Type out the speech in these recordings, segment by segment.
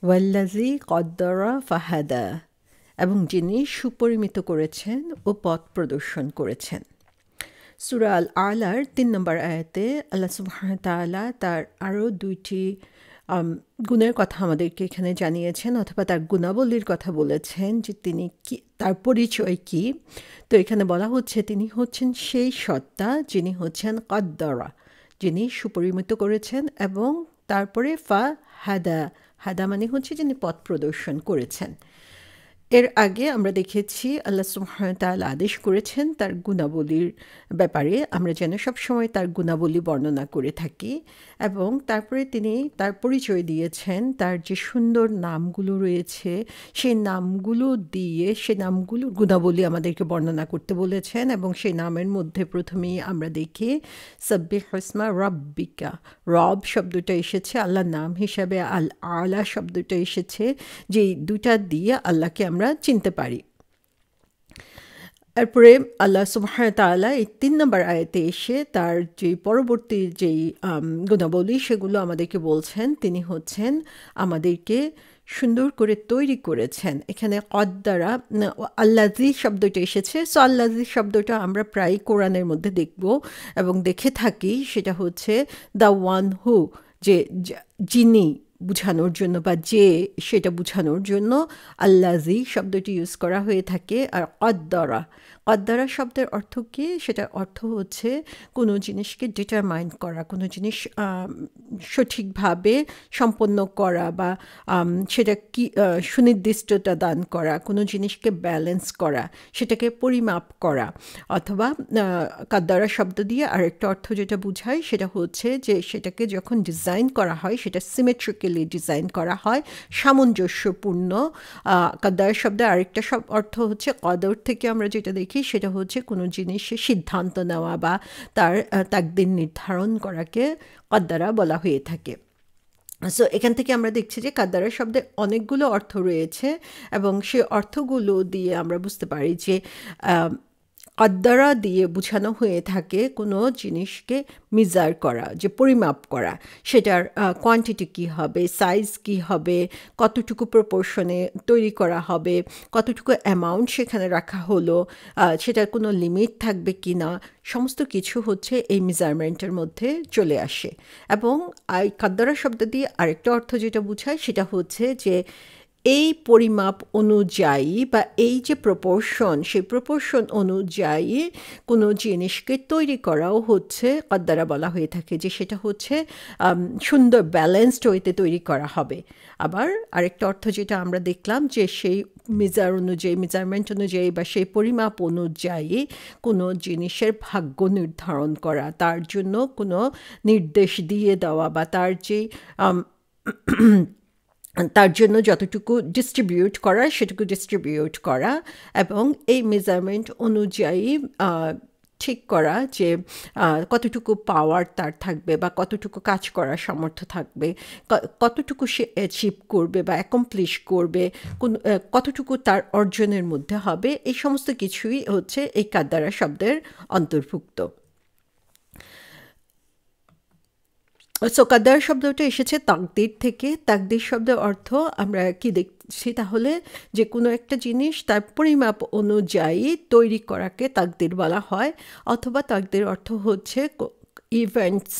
ওয়াল্লাযী কদ্দারা ফাহাদা, এবং যিনি সুপরিমিত করেছেন ও পথ প্রদর্শন করেছেন। সূরা আল আলার ৩ নম্বর আয়াতে আল্লাহ সুবহানাহু ওয়া তাআলা তার আরও ২টি গুণের কথা আমাদেরকে এখানে জানিয়েছেন, অথবা তার গুণাবলীর কথা বলেছেন যে তিনি কি, তার পরিচয় কি। তো এখানে বলা হচ্ছে তিনি হচ্ছেন সেই সত্তা যিনি হচ্ছেন কদ্দারা, যিনি সুপরিমিত করেছেন, এবং তারপরে ফা হাদা, হাদা মানে হচ্ছে যিনি পথ প্রদর্শন করেছেন। এর আগে আমরা দেখেছি আল্লাহ সুবহানাহু ওয়া তাআলা আদেশ করেছেন তার গুণাবলীর ব্যাপারে আমরা যেন সবসময় তার গুণাবলী বর্ণনা করে থাকি, এবং তারপরে তিনি তার পরিচয় দিয়েছেন, তার যে সুন্দর নামগুলো রয়েছে সেই নামগুলো দিয়ে সে নামগুলোর গুণাবলী আমাদেরকে বর্ণনা করতে বলেছেন। এবং সেই নামের মধ্যে প্রথমেই আমরা দেখি সাব্বিহ ইসমা রাব্বিকা, রব শব্দটা এসেছে আল্লাহর নাম হিসাবে, আল আলা শব্দটা এসেছে, যে দুটা দিয়ে আল্লাহকে আমরা চিনতে পারি। এরপরে আল্লাহ সুবহানাহু ওয়া তাআলা এই ৩ নম্বর আয়াতে এসে তার যে পরবর্তী যেই গুণাবলী সেগুলো আমাদেরকে বলছেন, তিনি হচ্ছেন আমাদেরকে সুন্দর করে তৈরি করেছেন। এখানে কদ্দারা আল্লাযী শব্দটা এসেছে, সো আল্লাযী শব্দটা আমরা প্রায় কোরআনের মধ্যে দেখব এবং দেখে থাকি, সেটা হচ্ছে দ্য ওয়ান হু, যে যিনি বুঝানোর জন্য বা যে, সেটা বুঝানোর জন্য আল্লাযী শব্দটি ইউজ করা হয়ে থাকে। আর কদ্দারা, কদ্দারা শব্দের অর্থ কি? সেটার অর্থ হচ্ছে কোনো জিনিসকে ডিটারমাইন করা, কোনো জিনিস সঠিকভাবে সম্পন্ন করা, বা সেটা কি সুনির্দিষ্টতা দান করা, কোনো জিনিসকে ব্যালেন্স করা, সেটাকে পরিমাপ করা। অথবা কদ্দারা শব্দ দিয়ে আরেকটা অর্থ যেটা বোঝায় সেটা হচ্ছে যে সেটাকে যখন ডিজাইন করা হয় সেটা সিমেট্রিক্যালি ডিজাইন করা হয়, সামঞ্জস্যপূর্ণ। কদ্দারা শব্দের আরেকটা অর্থ হচ্ছে, কদর থেকে আমরা যেটা দেখি সেটা হচ্ছে কোনো জিনিসের সিদ্ধান্ত নেওয়া বা তার তাকদীর নির্ধারণ করাকে কদ্দারা বলা হয়ে থাকে। সো এখান থেকে আমরা দেখছি যে কদ্দারা শব্দের অনেকগুলো অর্থ রয়েছে, এবং সেই অর্থগুলো দিয়ে আমরা বুঝতে পারি যে কদ্দারা দিয়ে বোঝানো হয়ে থাকে কোনো জিনিসকে মিজার করা, যে পরিমাপ করা, সেটার কোয়ান্টিটি কী হবে, সাইজ কী হবে, কতটুকু প্রপোর্শনে তৈরি করা হবে, কতটুকু অ্যামাউন্ট সেখানে রাখা হলো, সেটার কোনো লিমিট থাকবে কি না, সমস্ত কিছু হচ্ছে এই মেজারমেন্টের মধ্যে চলে আসে। এবং এই কদ্দারা শব্দ দিয়ে আরেকটা অর্থ যেটা বোঝায় সেটা হচ্ছে যে এই পরিমাপ অনুযায়ী বা এই যে প্রপোর্শন, সেই প্রপোর্শন অনুযায়ী কোনো জিনিসকে তৈরি করাও হচ্ছে কদ্দারা বলা হয়ে থাকে, যে সেটা হচ্ছে সুন্দর ব্যালেন্সড ওয়েতে তৈরি করা হবে। আবার আরেকটা অর্থ যেটা আমরা দেখলাম যে সেই মেজারমেন্ট অনুযায়ী বা সেই পরিমাপ অনুযায়ী কোনো জিনিসের ভাগ্য নির্ধারণ করা, তার জন্য কোনো নির্দেশ দিয়ে দেওয়া, বা তার জন্য যতটুকু ডিস্ট্রিবিউট করা সেটুকু ডিস্ট্রিবিউট করা, এবং এই মেজারমেন্ট অনুযায়ী ঠিক করা যে কতটুকু পাওয়ার তার থাকবে, বা কতটুকু কাজ করার সামর্থ্য থাকবে, কতটুকু সে অ্যাচিভ করবে বা অ্যাকমপ্লিশ করবে, কতটুকু তার অর্জনের মধ্যে হবে, এই সমস্ত কিছুই হচ্ছে এই কদ্দারা শব্দের অন্তর্ভুক্ত। সো কদ্দার শব্দটা এসেছে তাকদীর থেকে। তাকদীর শব্দের অর্থ আমরা কি দেখছি তাহলে, যে কোনো একটা জিনিস তার পরিমাপ অনুযায়ী তৈরি করাকে তাকদীর বলা হয়, অথবা তাকদীর অর্থ হচ্ছে ইভেন্টস,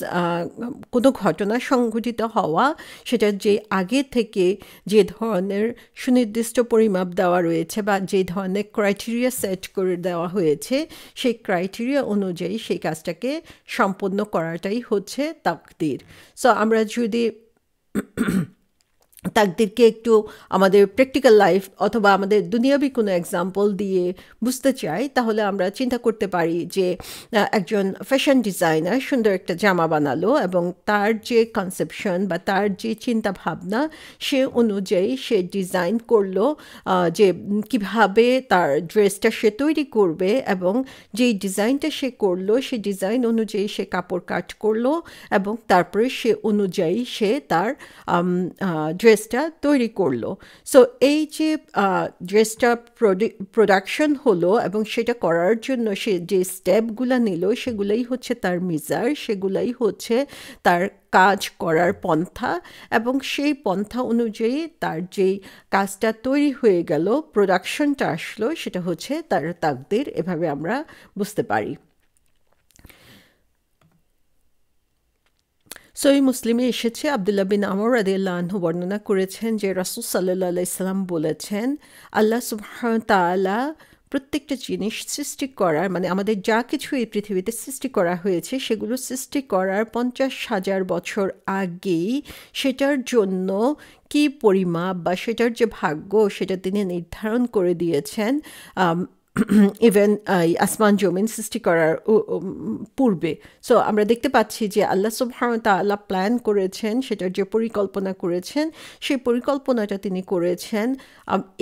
কোনো ঘটনা সংঘটিত হওয়া, সেটা যে আগে থেকে যে ধরনের সুনির্দিষ্ট পরিমাপ দেওয়া রয়েছে বা যে ধরনের ক্রাইটেরিয়া সেট করে দেওয়া হয়েছে, সেই ক্রাইটেরিয়া অনুযায়ী সেই কাজটাকে সম্পন্ন করাটাই হচ্ছে তাকদীর। সো আমরা যদি তাকদীরকে একটু আমাদের প্র্যাকটিক্যাল লাইফ অথবা আমাদের দুনিয়াবি কোনো এক্সাম্পল দিয়ে বুঝতে চাই, তাহলে আমরা চিন্তা করতে পারি যে একজন ফ্যাশন ডিজাইনার সুন্দর একটা জামা বানালো, এবং তার যে কনসেপশন বা তার যে চিন্তা ভাবনা সে অনুযায়ী সে ডিজাইন করলো যে কিভাবে তার ড্রেসটা সে তৈরি করবে, এবং যেই ডিজাইনটা সে করলো সেই ডিজাইন অনুযায়ী সে কাপড় কাট করলো, এবং তারপরে সে অনুযায়ী সে তার ড্রেসটা তৈরি করলো। সো এই যে ড্রেসটা প্রোডাকশন হলো এবং সেটা করার জন্য সে যে স্টেপগুলো নিল সেগুলাই হচ্ছে তার মিজার, সেগুলাই হচ্ছে তার কাজ করার পন্থা, এবং সেই পন্থা অনুযায়ী তার যেই কাজটা তৈরি হয়ে গেল, প্রোডাকশনটা আসলো, সেটা হচ্ছে তার তাকদীর। এভাবে আমরা বুঝতে পারি। সহিহ মুসলিমে এসেছে, আব্দুল্লাহ বিন আমর রাদিয়াল্লাহু আনহু বর্ণনা করেছেন যে রাসূল সাল্লাল্লাহু আলাইহি সাল্লাম বলেছেন, আল্লাহ সুবহানাহু ওয়া তাআলা প্রত্যেকটা জিনিস সৃষ্টি করার, মানে আমাদের যা কিছু এই পৃথিবীতে সৃষ্টি করা হয়েছে সেগুলো সৃষ্টি করার 50,000 বছর আগেই সেটার জন্য কি পরিমাপ বা সেটার যে ভাগ্য সেটা তিনি নির্ধারণ করে দিয়েছেন। ইভেন আসমান জমিন সৃষ্টি করার পূর্বে। সো আমরা দেখতে পাচ্ছি যে আল্লাহ সুবহানাহু ওয়া তাআলা প্ল্যান করেছেন, সেটার যে পরিকল্পনা করেছেন সেই পরিকল্পনাটা তিনি করেছেন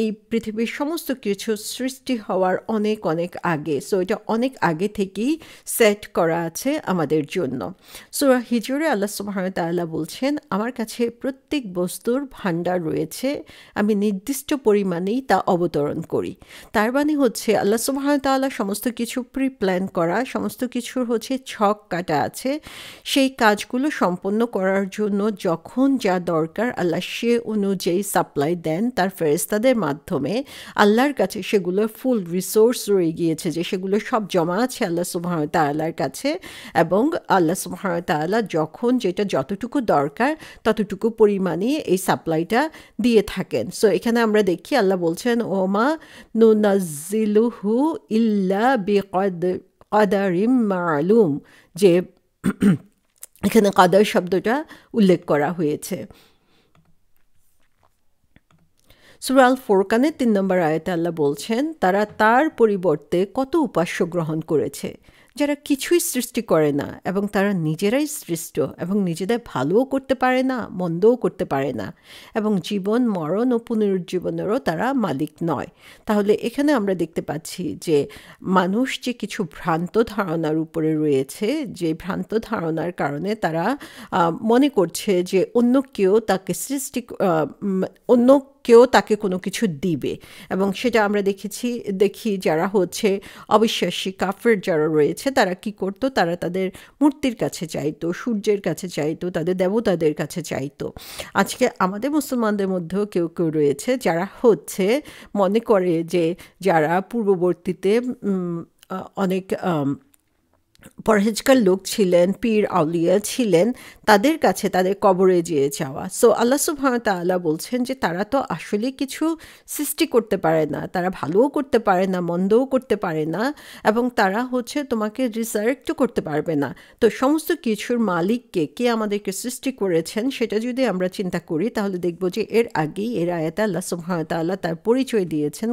এই পৃথিবীর সমস্ত কিছু সৃষ্টি হওয়ার অনেক অনেক আগে। সো এটা অনেক আগে থেকেই সেট করা আছে আমাদের জন্য। সূরা হিজরে আল্লাহ সুবহানাহু ওয়া তাআলা বলছেন, আমার কাছে প্রত্যেক বস্তুর ভাণ্ডার রয়েছে, আমি নির্দিষ্ট পরিমাণেই তা অবতরণ করি। তার মানে হচ্ছে আল্লাহ সুবহানাহু ওয়া তাআলা সমস্ত কিছু প্রি প্ল্যান করা, সমস্ত কিছুর হচ্ছে ছক কাটা আছে। সেই কাজগুলো সম্পন্ন করার জন্য যখন যা দরকার আল্লাহ সে অনুযায়ী সাপ্লাই দেন তার ফেরেশতাদের মাধ্যমে। আল্লাহর কাছে সেগুলোর ফুল রিসোর্স রয়ে গিয়েছে, যে সেগুলো সব জমা আছে আল্লাহ সুবহানাহু ওয়া তাআলার কাছে, এবং আল্লাহ সুবহানাহু ওয়া তাআলা যখন যেটা যতটুকু দরকার ততটুকু পরিমাণে এই সাপ্লাইটা দিয়ে থাকেন। সো এখানে আমরা দেখি আল্লাহ বলছেন, ওমা নুনাজ্জিলুহু ইল্লা বিকদারিম মালুম, যে এখানে কাদার শব্দটা উল্লেখ করা হয়েছে। সূরা আল ফুরকানের 3 নম্বর আয়াতে আল্লাহ বলছেন, তারা তার পরিবর্তে কত উপাস্য গ্রহণ করেছে যারা কিছুই সৃষ্টি করে না, এবং তারা নিজেরাই সৃষ্ট এবং নিজেদের ভালোও করতে পারে না মন্দও করতে পারে না, এবং জীবন মরণ ও পুনরুজ্জীবনেরও তারা মালিক নয়। তাহলে এখানে আমরা দেখতে পাচ্ছি যে মানুষ যে কিছু ভ্রান্ত ধারণার উপরে রয়েছে, যে ভ্রান্ত ধারণার কারণে তারা মনে করছে যে অন্য কেউ তাকে অন্য কেউ তাকে কোনো কিছু দিবে, এবং সেটা আমরা দেখি যারা হচ্ছে অবিশ্বাসী কাফের যারা রয়েছে তারা কি করতো, তারা তাদের মূর্তির কাছে চাইতো, সূর্যের কাছে চাইতো, তাদের দেবতাদের কাছে চাইতো। আজকে আমাদের মুসলমানদের মধ্যেও কেউ কেউ রয়েছে যারা হচ্ছে মনে করে যে যারা পূর্ববর্তীতে অনেক পরহেজগার লোক ছিলেন, পীর আউলিয়া ছিলেন, তাদের কাছে তাদের কবরে যেয়ে যাওয়া। সো আল্লাহ সুবহানাহু ওয়া তাআলা বলছেন যে তারা তো আসলে কিছু সৃষ্টি করতে পারে না, তারা ভালোও করতে পারে না মন্দও করতে পারে না, এবং তারা হচ্ছে তোমাকে রিসারেক্টও করতে পারবে না। তো সমস্ত কিছুর মালিককে, কে আমাদেরকে সৃষ্টি করেছেন সেটা যদি আমরা চিন্তা করি তাহলে দেখব যে এর আগেই এর আয়াতে আল্লাহ সুবহানাহু ওয়া তাআলা তার পরিচয় দিয়েছেন,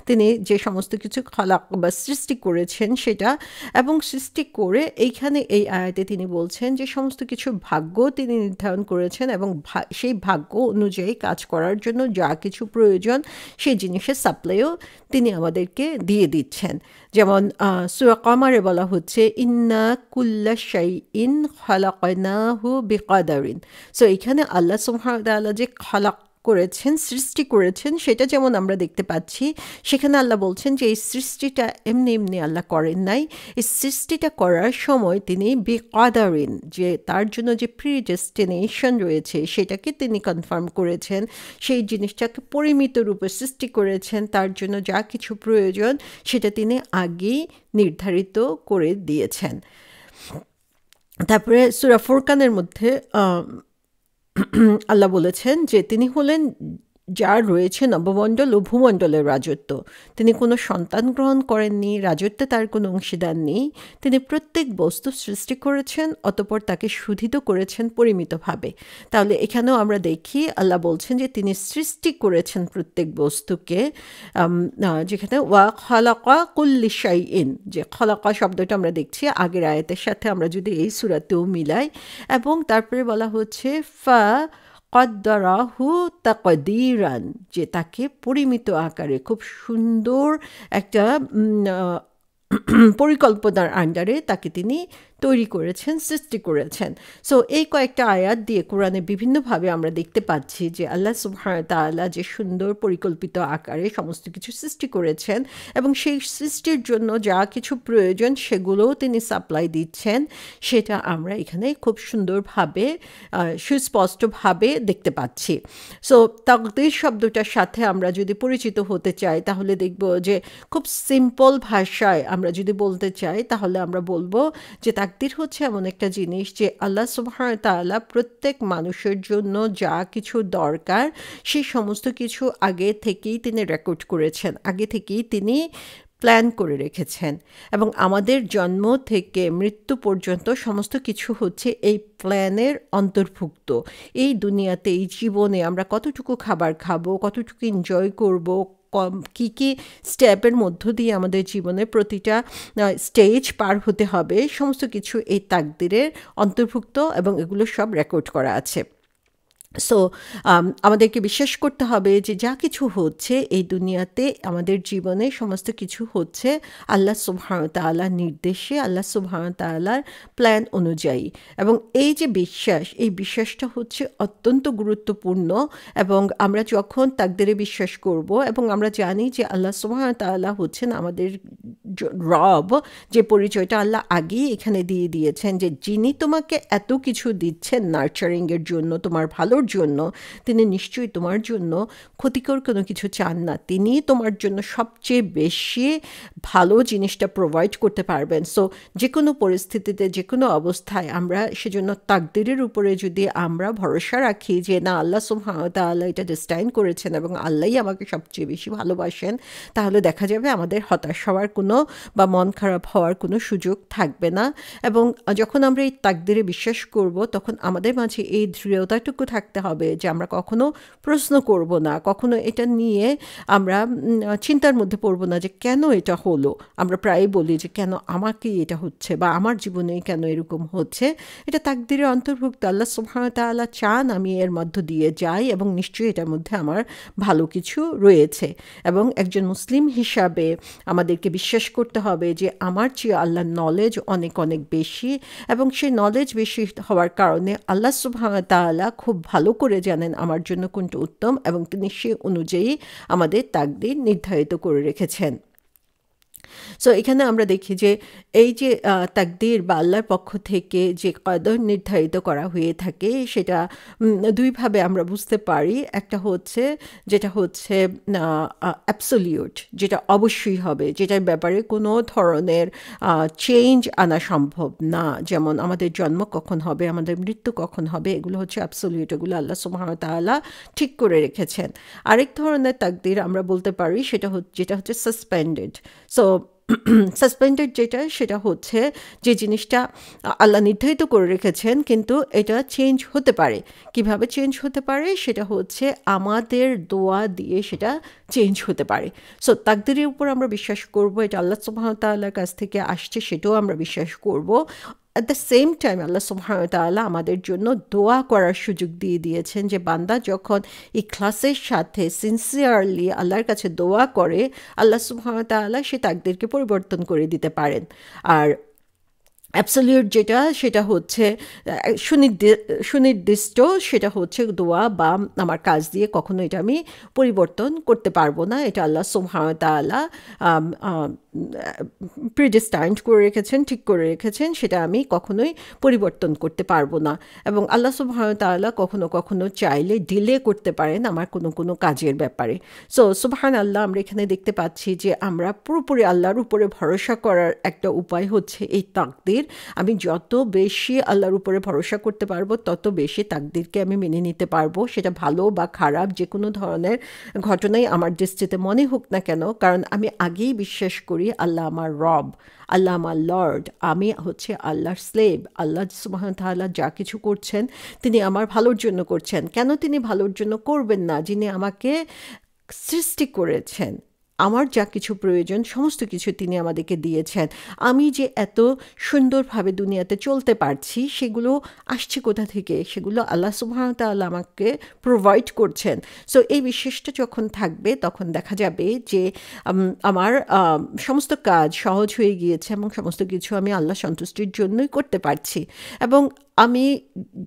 তিনি যে সমস্ত কিছু খালাক বা সৃষ্টি করেছেন সেটা, এবং সৃষ্টি করে এইখানে এই আয়াতে তিনি বলছেন যে সমস্ত কিছু ভাগ্য তিনি নির্ধারণ করেছেন, এবং সেই ভাগ্য অনুযায়ী কাজ করার জন্য যা কিছু প্রয়োজন সেই জিনিসের সাপ্লাইও তিনি আমাদেরকে দিয়ে দিচ্ছেন। যেমন সূরা কমারে বলা হচ্ছে, ইন্না কুল্লা শাইইন খালাকনাহু বিকদারিন। সো এখানে আল্লাহ সুবহানাহু ওয়া তাআলা যে খালাক করেছেন, সৃষ্টি করেছেন, সেটা যেমন আমরা দেখতে পাচ্ছি, সেখানে আল্লাহ বলছেন যে এই সৃষ্টিটা এমনি এমনি আল্লাহ করেন নাই। এই সৃষ্টিটা করার সময় তিনি বিকদারিন, যে তার জন্য যে প্রিডেস্টিনেশন রয়েছে সেটাকে তিনি কনফার্ম করেছেন, সেই জিনিসটাকে পরিমিত রূপে সৃষ্টি করেছেন, তার জন্য যা কিছু প্রয়োজন সেটা তিনি আগেই নির্ধারিত করে দিয়েছেন। তারপরে সূরা ফুরকানের মধ্যে আল্লাহ বলেছেন যে তিনি হলেন যার রয়েছে নবমণ্ডল ও ভূমণ্ডলের রাজত্ব। তিনি কোনো সন্তান গ্রহণ করেননি, রাজত্বে তার কোনো অংশীদার নেই। তিনি প্রত্যেক বস্তু সৃষ্টি করেছেন, অতঃপর তাকে শুদ্ধিত করেছেন পরিমিতভাবে। তাহলে এখানেও আমরা দেখি আল্লাহ বলছেন যে তিনি সৃষ্টি করেছেন প্রত্যেক বস্তুকে, যেখানে ওয়া খালাকা কুল্লি শাইইন, যে খালাকা শব্দটা আমরা দেখছি আগের আয়াতের সাথে আমরা যদি এই সূরাতেও মিলাই, এবং তারপরে বলা হচ্ছে ফা কদ্দারাহু তাকদীরান, যে তাকে পরিমিত আকারে খুব সুন্দর একটা পরিকল্পনার আন্ডারে তাকে তিনি তৈরি করেছেন, সৃষ্টি করেছেন। সো এই কয়েকটা আয়াত দিয়ে কোরআনে বিভিন্নভাবে আমরা দেখতে পাচ্ছি যে আল্লাহ সুবহানাহু ওয়া তাআলা যে সুন্দর পরিকল্পিত আকারে সমস্ত কিছু সৃষ্টি করেছেন এবং সেই সৃষ্টির জন্য যা কিছু প্রয়োজন সেগুলোও তিনি সাপ্লাই দিচ্ছেন, সেটা আমরা এখানে খুব সুন্দরভাবে সুস্পষ্টভাবে দেখতে পাচ্ছি। সো তাকদীর শব্দটার সাথে আমরা যদি পরিচিত হতে চাই তাহলে দেখব যে খুব সিম্পল ভাষায় আমরা যদি বলতে চাই তাহলে আমরা বলবো যে তাকদীর হচ্ছে এমন একটা জিনিস যে আল্লাহ সুবহানাহু ওয়া তাআলা প্রত্যেক মানুষের জন্য যা কিছু দরকার সেই সমস্ত কিছু আগে থেকেই তিনি রেকর্ড করেছেন, আগে থেকেই তিনি প্ল্যান করে রেখেছেন এবং আমাদের জন্ম থেকে মৃত্যু পর্যন্ত সমস্ত কিছু হচ্ছে এই প্ল্যানের অন্তর্ভুক্ত। এই দুনিয়াতে, এই জীবনে আমরা কতটুকু খাবার খাবো, কতটুকু এনজয় করব, কী কী স্টেপের মধ্য দিয়ে আমাদের জীবনে প্রতিটা স্টেজ পার হতে হবে, সমস্ত কিছু এই তাকদীরের অন্তর্ভুক্ত এবং এগুলো সব রেকর্ড করা আছে। সো আমাদেরকে বিশ্বাস করতে হবে যে যা কিছু হচ্ছে এই দুনিয়াতে আমাদের জীবনে সমস্ত কিছু হচ্ছে আল্লাহ সুবহানাহু ওয়া তাআলার নির্দেশে, আল্লাহ সুবহানাহু ওয়া তাআলার প্ল্যান অনুযায়ী। এবং এই যে বিশ্বাস, এই বিশ্বাসটা হচ্ছে অত্যন্ত গুরুত্বপূর্ণ। এবং আমরা যখন তাকদীরে বিশ্বাস করব এবং আমরা জানি যে আল্লাহ সুবহানাহু ওয়া তাআলা হচ্ছেন আমাদের রব, যে পরিচয়টা আল্লাহ আগেই এখানে দিয়ে দিয়েছেন, যে যিনি তোমাকে এত কিছু দিচ্ছেন নার্চারিংয়ের জন্য, তোমার ভালোর জন্য, তিনি নিশ্চয়ই তোমার জন্য ক্ষতিকর কোনো কিছু চান না। তিনি তোমার জন্য সবচেয়ে বেশি ভালো জিনিসটা প্রোভাইড করতে পারবেন। সো যে কোনো পরিস্থিতিতে, যে কোনো অবস্থায় আমরা সেজন্য তাকদীরের উপরে যদি আমরা ভরসা রাখি যে না, আল্লাহ সুবহানাহু ওয়া তাআলা এটা ডিজাইন করেছেন এবং আল্লাহই আমাকে সবচেয়ে বেশি ভালোবাসেন, তাহলে দেখা যাবে আমাদের হতাশ হওয়ার কোনো বা মন খারাপ হওয়ার কোনো সুযোগ থাকবে না। এবং যখন আমরা এই তাকদীরে বিশ্বাস করব তখন আমাদের মাঝে এই দৃঢ়তাটুকু থাকতে হবে যে আমরা কখনো প্রশ্ন করব না, কখনো এটা নিয়ে আমরা চিন্তার মধ্যে পড়ব না যে কেন এটা হলো। আমরা প্রায়ই বলি যে কেন আমাকে এটা হচ্ছে বা আমার জীবনে কেন এরকম হচ্ছে। এটা তাকদীরের অন্তর্ভুক্ত। আল্লাহ সুবহানাহু ওয়া তাআলা চান আমি এর মধ্য দিয়ে যাই এবং নিশ্চয়ই এটার মধ্যে আমার ভালো কিছু রয়েছে। এবং একজন মুসলিম হিসাবে আমাদেরকে বিশ্বাস করতে হবে যে আমার চেয়ে আল্লাহর নলেজ অনেক অনেক বেশি এবং সেই নলেজ বেশি হওয়ার কারণে আল্লাহ সুবহানাহু ওয়া তাআলা খুব ভালো করে জানেন আমার জন্য কোনটা উত্তম এবং তিনি সে অনুযায়ী আমাদের তাকদীর নির্ধারিত করে রেখেছেন। সো এখানে আমরা দেখি যে এই যে তাকদীর বা আল্লাহর পক্ষ থেকে যে কদর নির্ধারিত করা হয়ে থাকে সেটা দুইভাবে আমরা বুঝতে পারি। একটা হচ্ছে যেটা হচ্ছে অ্যাবসোলিউট, যেটা অবশ্যই হবে, যেটার ব্যাপারে কোনো ধরনের চেঞ্জ আনা সম্ভব না। যেমন আমাদের জন্ম কখন হবে, আমাদের মৃত্যু কখন হবে, এগুলো হচ্ছে অ্যাবসোলিউট, এগুলো আল্লাহ সুবহানাহু ওয়া তাআলা ঠিক করে রেখেছেন। আরেক ধরনের তাকদীর আমরা বলতে পারি যেটা হচ্ছে সাসপেন্ডেড। সো সাসপেন্ডেড যেটা, সেটা হচ্ছে যে জিনিসটা আল্লাহ নির্ধারিত করে রেখেছেন কিন্তু এটা চেঞ্জ হতে পারে। কিভাবে চেঞ্জ হতে পারে? সেটা হচ্ছে আমাদের দোয়া দিয়ে সেটা চেঞ্জ হতে পারে। সো তাকদীরের উপর আমরা বিশ্বাস করব, এটা আল্লাহ সুবহানাহু ওয়া তাআলার কাছ থেকে আসছে, সেটাও আমরা বিশ্বাস করব। অ্যাট দ্য সেম টাইম আল্লাহ সুবহানাহু ওয়া তাআলা আমাদের জন্য দোয়া করার সুযোগ দিয়ে দিয়েছেন, যে বান্দা যখন ইখলাসের সাথে সিনসিয়ারলি আল্লাহর কাছে দোয়া করে আল্লাহ সুবহানাহু ওয়া তাআলা সে তাকদীরকে পরিবর্তন করে দিতে পারেন। আর অ্যাবসলিউট যেটা, সেটা হচ্ছে সুনির্দিষ্ট, সেটা হচ্ছে দোয়া বা আমার কাজ দিয়ে কখনো এটা আমি পরিবর্তন করতে পারবো না। এটা আল্লাহ সুবহানাহু ওয়া তাআলা প্রিডিস্টাইন্ড করে রেখেছেন, ঠিক করে রেখেছেন, সেটা আমি কখনোই পরিবর্তন করতে পারবো না। এবং আল্লাহ সুবহানাহু ওয়া তাআলা কখনো কখনো চাইলে ডিলে করতে পারেন আমার কোনো কাজের ব্যাপারে। সো সুবহানাল্লাহ, আমরা এখানে দেখতে পাচ্ছি যে আমরা পুরোপুরি আল্লাহর উপরে ভরসা করার একটা উপায় হচ্ছে এই তাকদীর। আমি যত বেশি আল্লাহর উপরে ভরসা করতে পারবো তত বেশি তাকদীরকে আমি মেনে নিতে পারবো, সেটা ভালো বা খারাপ যে কোনো ধরনের ঘটনাই আমার দৃষ্টিতে মনে হোক না কেন। কারণ আমি আগেই বিশ্বাস করি আল্লাহ আমার রব, আল্লাহ আমার লর্ড, আমি হচ্ছে আল্লাহর স্লেভ। আল্লাহ সুবহানাহু ওয়া তাআলা যা কিছু করছেন তিনি আমার ভালোর জন্য করছেন। কেন তিনি ভালোর জন্য করবেন না? যিনি আমাকে সৃষ্টি করেছেন, আমার যা কিছু প্রয়োজন সমস্ত কিছু তিনি আমাদেরকে দিয়েছেন। আমি যে এত সুন্দরভাবে দুনিয়াতে চলতে পারছি সেগুলো আসছে কোথা থেকে? সেগুলো আল্লাহ সুবহানাহু ওয়া তাআলা আমাকে প্রোভাইড করছেন। সো এই বিশ্বাসটা যখন থাকবে তখন দেখা যাবে যে আমার সমস্ত কাজ সহজ হয়ে গিয়েছে এবং সমস্ত কিছু আমি আল্লাহ সন্তুষ্টির জন্যই করতে পারছি। এবং আমি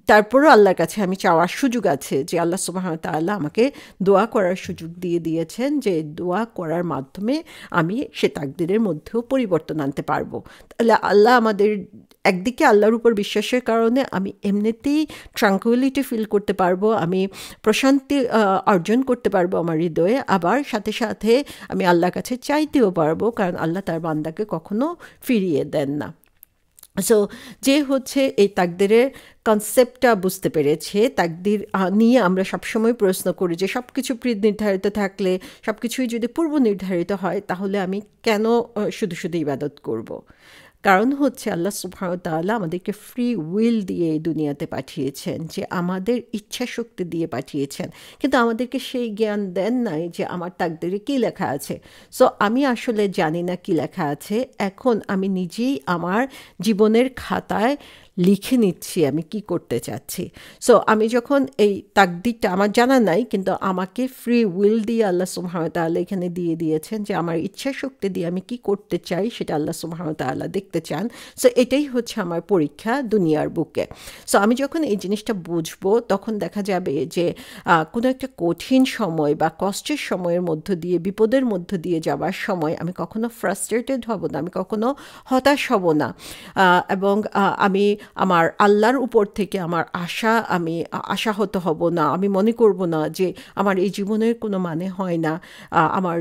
তারপরও আল্লাহর কাছে আমি চাওয়ার সুযোগ আছে যে আল্লাহ সুবহানাহু ওয়া তাআলা আমাকে দোয়া করার সুযোগ দিয়েছেন, যে দোয়া করার মাধ্যমে আমি সে তাকদীরের মধ্যেও পরিবর্তন আনতে পারবো। তাহলে আল্লাহ আমাদের একদিকে আল্লাহর উপর বিশ্বাসের কারণে আমি এমনিতেই ট্রাঙ্কুইলিটি ফিল করতে পারবো, আমি প্রশান্তি অর্জন করতে পারবো আমার হৃদয়ে, আবার সাথে সাথে আমি আল্লাহর কাছে চাইতেও পারবো, কারণ আল্লাহ তার বান্দাকে কখনো ফিরিয়ে দেন না। সো যে হচ্ছে এই তাকদীরের কনসেপ্টটা বুঝতে পেরেছে, তাকদীর নিয়ে আমরা সবসময় প্রশ্ন করি যে সব কিছু নির্ধারিত থাকলে, সব কিছুই যদি পূর্ব নির্ধারিত হয়, তাহলে আমি কেন শুধু শুধু ইবাদত করব? কারণ হচ্ছে আল্লাহ সুবহানাহু ওয়া তাআলা আমাদেরকে ফ্রি উইল দিয়ে এই দুনিয়াতে পাঠিয়েছেন, যে আমাদের ইচ্ছা শক্তি দিয়ে পাঠিয়েছেন, কিন্তু আমাদেরকে সেই জ্ঞান দেন নাই যে আমার তাকদীরে কী লেখা আছে। সো আমি আসলে জানি না কী লেখা আছে। এখন আমি নিজেই আমার জীবনের খাতায় লিখে নিচ্ছি আমি কি করতে চাচ্ছি। সো আমি যখন এই তাকদীরটা আমার জানা নাই, কিন্তু আমাকে ফ্রি উইল দিয়ে আল্লাহ সুবহানাহু ওয়া তাআলা এখানে দিয়ে দিয়েছেন, যে আমার ইচ্ছা শক্তি দিয়ে আমি কি করতে চাই সেটা আল্লাহ সুবহানাহু ওয়া তাআলা দেখতে চান। সো এটাই হচ্ছে আমার পরীক্ষা দুনিয়ার বুকে। সো আমি যখন এই জিনিসটা বুঝবো, তখন দেখা যাবে যে কোনো একটা কঠিন সময় বা কষ্টের সময়ের মধ্য দিয়ে, বিপদের মধ্য দিয়ে যাবার সময় আমি কখনো ফ্রাস্ট্রেটেড হব না, আমি কখনো হতাশ হব না, এবং আমি আমার আল্লাহর উপর থেকে আমার আমি আশাহত হব না। আমি মনে করব না যে আমার এই জীবনের কোনো মানে হয় না, আমার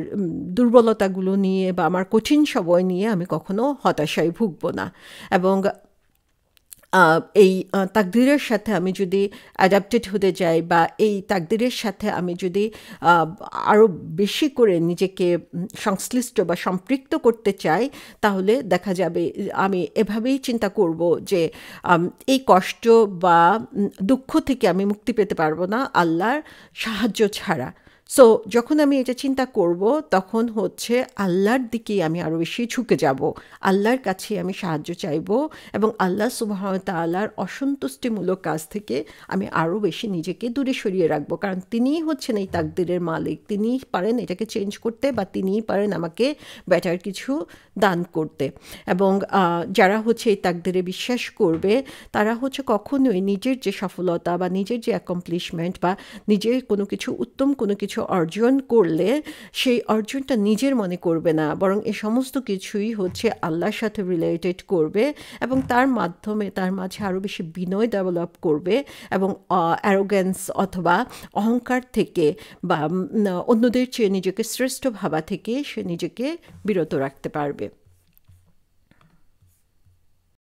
দুর্বলতাগুলো নিয়ে বা আমার কঠিন সময় নিয়ে আমি কখনো হতাশায় ভুগব না। এবং এই তাকদীরের সাথে আমি যদি অ্যাডাপ্টেড হতে যাই, বা এই তাকদীরের সাথে আমি যদি আরও বেশি করে নিজেকে সংশ্লিষ্ট বা সম্পৃক্ত করতে চাই, তাহলে দেখা যাবে আমি এভাবেই চিন্তা করব যে এই কষ্ট বা দুঃখ থেকে আমি মুক্তি পেতে পারবো না আল্লাহর সাহায্য ছাড়া। সো যখন আমি এটা চিন্তা করব, তখন হচ্ছে আল্লাহর দিকেই আমি আরও বেশি ঝুঁকে যাব, আল্লাহর কাছে আমি সাহায্য চাইব, এবং আল্লাহ সুবহানাহু ওয়া তাআলার অসন্তুষ্টিমূলক কাজ থেকে আমি আরও বেশি নিজেকে দূরে সরিয়ে রাখবো, কারণ তিনিই হচ্ছেন এই তাকদীরের মালিক, তিনিই পারেন এটাকে চেঞ্জ করতে, বা তিনিই পারেন আমাকে বেটার কিছু দান করতে। এবং যারা হচ্ছে এই তাকদীরে বিশ্বাস করবে, তারা হচ্ছে কখনোই নিজের যে সফলতা বা নিজের যে অ্যাকমপ্লিশমেন্ট বা নিজের কোনো কিছু উত্তম কোনো কিছু অর্জন করলে সেই অর্জনটা নিজের মনে করবে না, বরং এই সমস্ত কিছুই হচ্ছে আল্লাহর সাথে রিলেটেড করবে, এবং তার মাধ্যমে তার মাঝে আরও বেশি বিনয় ডেভেলপ করবে, এবং অ্যারোগ্যান্স অথবা অহংকার থেকে বা অন্যদের চেয়ে নিজেকে শ্রেষ্ঠ ভাবা থেকে সে নিজেকে বিরত রাখতে পারবে।